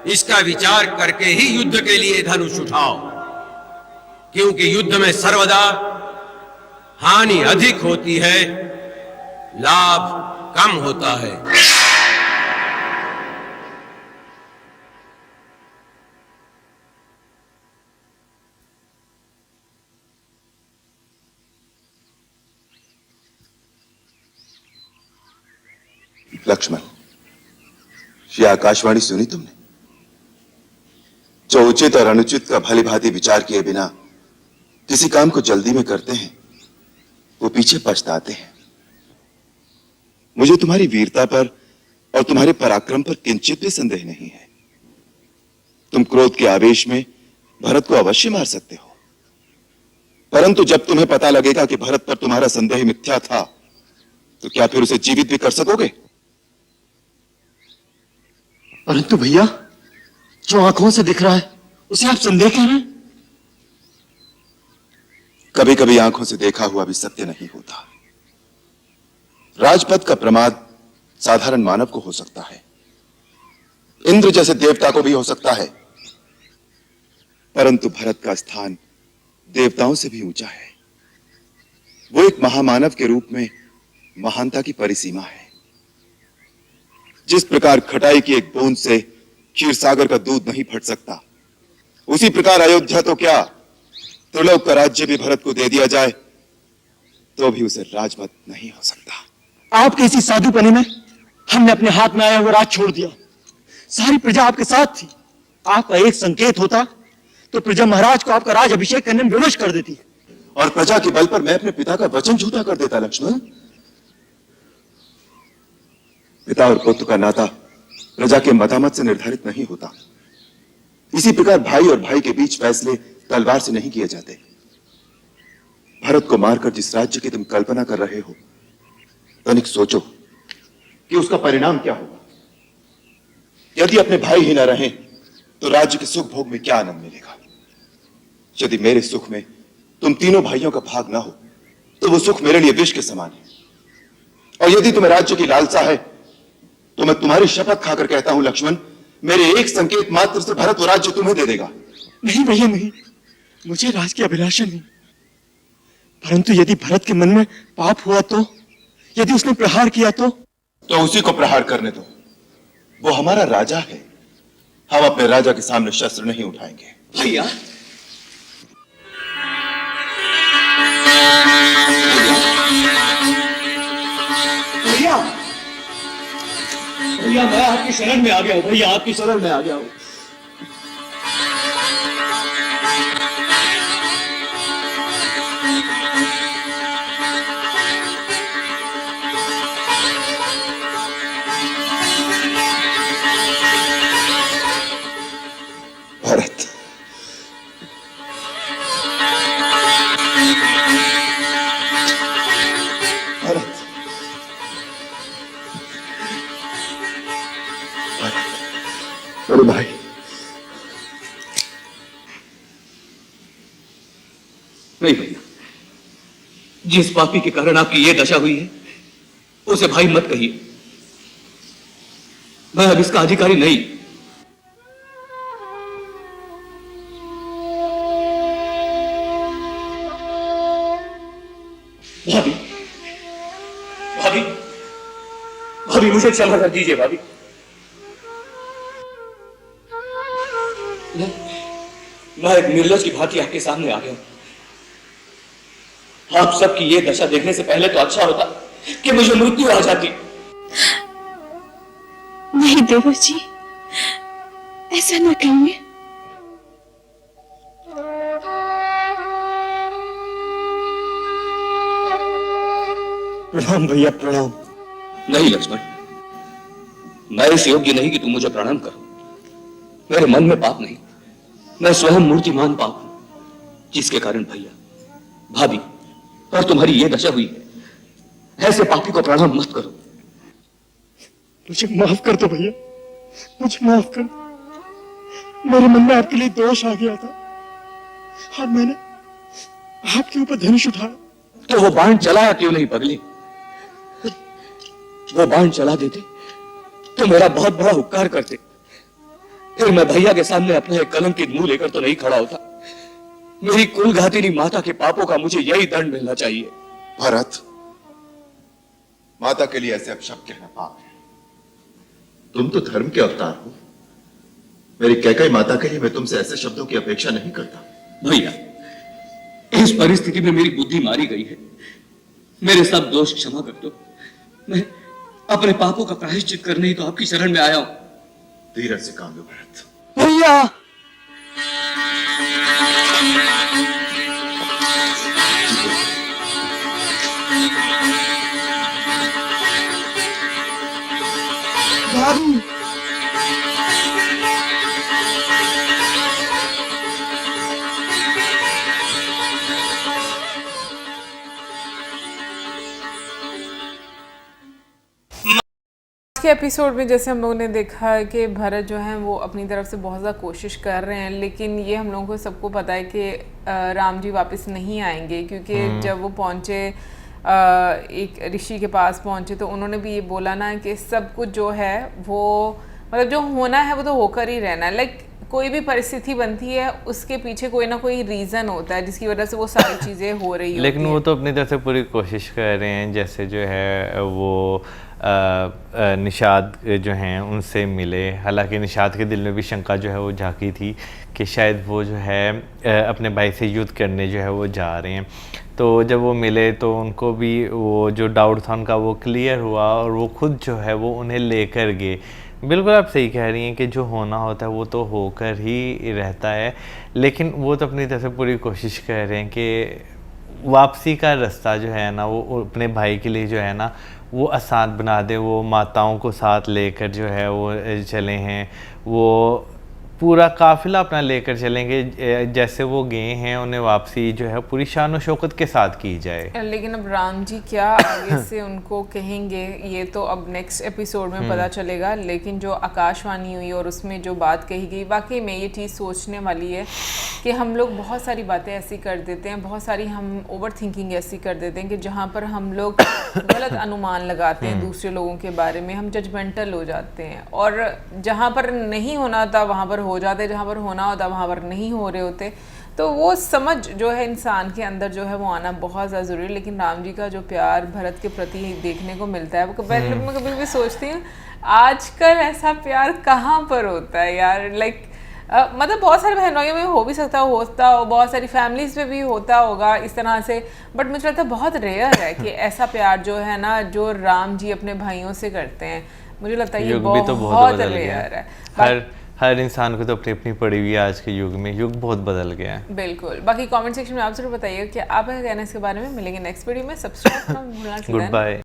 इसका विचार करके ही युद्ध के लिए धनुष उठाओ, क्योंकि युद्ध में सर्वदा हानि अधिक होती है, लाभ कम होता है। लक्ष्मण, ये आकाशवाणी सुनी तुमने? जो उचित और अनुचित का भली भांति विचार किए बिना किसी काम को जल्दी में करते हैं, वो पीछे पछताते हैं। मुझे तुम्हारी वीरता पर और तुम्हारे पराक्रम पर किंचित भी संदेह नहीं है। तुम क्रोध के आवेश में भरत को अवश्य मार सकते हो, परंतु जब तुम्हें पता लगेगा कि भरत पर तुम्हारा संदेह मिथ्या था, तो क्या फिर उसे जीवित भी कर सकोगे? परंतु भैया, जो आंखों से दिख रहा है उसे आप संदेह कह रहे हैं? कभी कभी आंखों से देखा हुआ भी सत्य नहीं होता। राजपद का प्रमाद साधारण मानव को हो सकता है, इंद्र जैसे देवता को भी हो सकता है, परंतु भरत का स्थान देवताओं से भी ऊंचा है। वो एक महामानव के रूप में महानता की परिसीमा है। जिस प्रकार खटाई की एक बूंद से क्षीर सागर का दूध नहीं फट सकता, उसी प्रकार अयोध्या तो क्या, त्रिलोक का राज्य भी भरत को दे दिया जाए तो भी उसे राजमत नहीं हो सकता। आपके इसी साधुपने में हमने अपने हाथ में आया हुआ राज छोड़ दिया। सारी प्रजा आपके साथ थी। आपका एक संकेत होता तो प्रजा महाराज को आपका राज अभिषेक करने में विवश कर देती, और प्रजा के बल पर मैं अपने पिता का वचन झूठा कर देता। लक्ष्मण, पिता और पुत्र का नाता प्रजा के मतामत से निर्धारित नहीं होता। इसी प्रकार भाई और भाई के बीच फैसले तलवार से नहीं किए जाते। भरत को मारकर जिस राज्य की तुम कल्पना कर रहे हो, तनिक सोचो कि उसका परिणाम क्या होगा। यदि अपने भाई ही न रहे तो राज्य के सुख भोग में क्या आनंद मिलेगा। यदि मेरे सुख में तुम तीनों भाइयों का भाग ना हो तो वो सुख मेरे लिए विष के समान है। और यदि तुम्हें राज्य की लालसा है तो मैं तुम्हारी शपथ खाकर कहता हूं लक्ष्मण, मेरे एक संकेत मात्र से भरत वो राज्य तुम्हें दे देगा। नहीं भैया, नहीं, मुझे राज की अभिलाषा नहीं। परंतु यदि भरत के मन में पाप हुआ तो, यदि उसने प्रहार किया तो उसी को प्रहार करने दो। वो हमारा राजा है। हम अपने राजा के सामने शस्त्र नहीं उठाएंगे। भैया, भैया, भैया, मैं आपकी शरण में आ गया हूं। भैया, आपकी शरण में आ गया हूं। भरत, भरत, अरे भाई, नहीं भैया, जिस पापी के कारण आपकी ये दशा हुई है उसे भाई मत कहिए। मैं अब इसका अधिकारी नहीं। भाभी, भाभी, भाभी, मुझे क्षमा कर दीजिए भाभी। मैं एक निर्लज की भांति आपके सामने आ गया। आप सबकी ये दशा देखने से पहले तो अच्छा होता कि मुझे मृत्यु आ जाती। नहीं देवर जी, ऐसा न कहिए। प्रणाम भैया, प्रणाम। नहीं लक्ष्मण, मैं इस योग्य नहीं कि तुम मुझे प्रणाम करो। मेरे मन में पाप नहीं, मैं स्वयं मूर्तिमान पाप हूं, जिसके कारण भैया, भाभी और तुम्हारी ये दशा हुई है। ऐसे पापी को प्रणाम मत करो। मुझे माफ कर दो भैया, मुझे माफ कर दो। मेरे मन में आपके लिए दोष आ गया था और मैंने आपके ऊपर धनुष उठाया। तो वो बाण चलाया क्यों नहीं पगले? वो बाण चला देते तो मेरा बहुत बड़ा उपकार करते, फिर मैं भैया के सामने अपना एक कलंकित मुंह लेकर तो नहीं खड़ा होता। मेरी कुलघातिनी माता के पापों का मुझे यही दंड मिलना चाहिए। भरत, माता के लिए ऐसे अपशब्द कहना पाप है। तुम तो धर्म के अवतार हो। मेरी कैकेयी माता के लिए मैं तुमसे ऐसे शब्दों की अपेक्षा नहीं करता। भैया, इस परिस्थिति में मेरी बुद्धि मारी गई है। मेरे सब दोष क्षमा कर दो। मैं अपने पापों का प्रायश्चित करने ही तो आपकी शरण में आया हूं। धीरज से काम लो भरत। भैया भाभी, आज के एपिसोड में जैसे हम लोगों ने देखा है कि भरत जो है वो अपनी तरफ से बहुत ज़्यादा कोशिश कर रहे हैं, लेकिन ये हम लोगों को सबको पता है कि राम जी वापस नहीं आएंगे, क्योंकि जब वो पहुँचे एक ऋषि के पास पहुँचे तो उन्होंने भी ये बोला ना कि सब कुछ जो है वो मतलब जो होना है वो तो होकर ही रहना है। लाइक कोई भी परिस्थिति बनती है उसके पीछे कोई ना कोई रीज़न होता है जिसकी वजह से वो सारी चीज़ें हो रही होती लेकिन हैं। वो तो अपनी तरफ से पूरी कोशिश कर रहे हैं। जैसे जो है वो निषाद जो हैं उनसे मिले। हालांकि निषाद के दिल में भी शंका जो है वो झांकी थी कि शायद वो जो है अपने भाई से युद्ध करने जो है वो जा रहे हैं। तो जब वो मिले तो उनको भी वो जो डाउट था उनका वो क्लियर हुआ और वो खुद जो है वो उन्हें लेकर गए। बिल्कुल आप सही कह रही हैं कि जो होना होता है वो तो होकर ही रहता है, लेकिन वो तो अपनी तरफ से पूरी कोशिश कर रहे हैं कि वापसी का रास्ता जो है ना वो अपने भाई के लिए जो है ना वो आसान बना दे। वो माताओं को साथ लेकर जो है वो चले हैं, वो पूरा काफिला अपना लेकर चलेंगे। जैसे वो गए हैं उन्हें वापसी जो है पूरी शान और शौकत के साथ की जाए। लेकिन अब राम जी क्या आगे से उनको कहेंगे ये तो अब नेक्स्ट एपिसोड में पता चलेगा। लेकिन जो आकाशवाणी हुई और उसमें जो बात कही गई, वाकई में ये चीज़ सोचने वाली है कि हम लोग बहुत सारी बातें ऐसी कर देते हैं, बहुत सारी हम ओवर थिंकिंग ऐसी कर देते हैं कि जहाँ पर हम लोग गलत अनुमान लगाते हैं दूसरे लोगों के बारे में, हम जजमेंटल हो जाते हैं और जहाँ पर नहीं होना था वहाँ पर हो जाते, जहाँ पर होना होता वहाँ पर नहीं हो रहे होते। तो वो समझ जो है इंसान के अंदर जो है वो आना बहुत ज़्यादा ज़रूरी है। लेकिन राम जी का जो प्यार भरत के प्रति देखने को मिलता है वो मैं कभी भी सोचती हूँ आजकल ऐसा प्यार कहाँ पर होता है यार। लाइक मतलब बहुत सारे बहनों में हो भी सकता होता हो, बहुत सारी फैमिलीज में भी होता होगा इस तरह से, बट मुझे लगता है बहुत रेयर है कि ऐसा प्यार जो है ना जो राम जी अपने भाइयों से करते हैं। मुझे लगता है ये बहुत रेयर है। हर इंसान को तो अपनी अपनी पड़ी हुई है। आज के युग में युग बहुत बदल गया है। बिल्कुल। बाकी कमेंट सेक्शन में आप जरूर बताइए कि आप क्या कहना है इसके बारे में। मिलेंगे नेक्स्ट वीडियो में। सब्सक्राइब करना भूलना। Good bye.